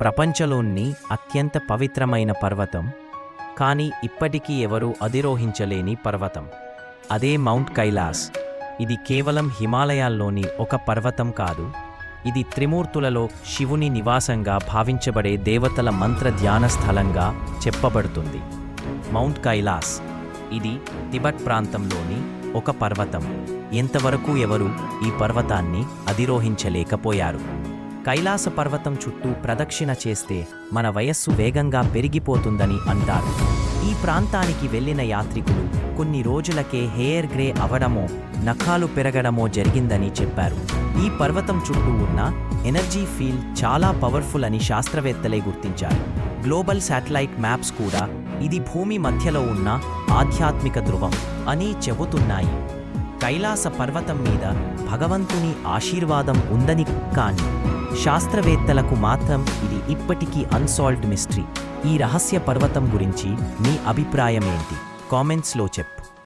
ప్రపంచంలోని అత్యంత పవిత్రమైన పర్వతం, కానీ ఇప్పటికీ ఎవరూ అధిరోహించలేని పర్వతం. అదే మౌంట్ కైలాస్. ఇది కేవలం హిమాలయాల్లోని ఒక పర్వతం కాదు, ఇది త్రిమూర్తులలో శివుని నివాసంగా భావించబడే దేవతల మంత్ర ధ్యాన స్థలంగా చెప్పబడుతుంది. మౌంట్ కైలాస్ ఇది తిబెట్ ప్రాంతంలోని ఒక పర్వతం. ఎంతవరకు ఎవరూ ఈ పర్వతాన్ని అధిరోహించలేకపోయారు. కైలాస పర్వతం చుట్టూ ప్రదక్షిణ చేస్తే మన వయస్సు వేగంగా పెరిగిపోతుందని అంటారు. ఈ ప్రాంతానికి వెళ్లిన యాత్రికులు కొన్ని రోజులకే హెయిర్ గ్రే అవడమో, నఖాలు పెరగడమో జరిగిందని చెప్పారు. ఈ పర్వతం చుట్టూ ఉన్న ఎనర్జీ ఫీల్డ్ చాలా పవర్ఫుల్ అని శాస్త్రవేత్తలే గుర్తించారు. గ్లోబల్ శాటిలైట్ మ్యాప్స్ కూడా ఇది భూమి మధ్యలో ఉన్న ఆధ్యాత్మిక ధ్రువం అని చెబుతున్నాయి. కైలాస పర్వతం మీద భగవంతుని ఆశీర్వాదం ఉందని, కానీ శాస్త్రవేత్తలకు మాత్రం ఇది ఇప్పటికీ అన్సాల్వ్డ్ మిస్టరీ. ఈ రహస్య పర్వతం గురించి మీ అభిప్రాయమేంటి? కామెంట్స్లో చెప్పండి.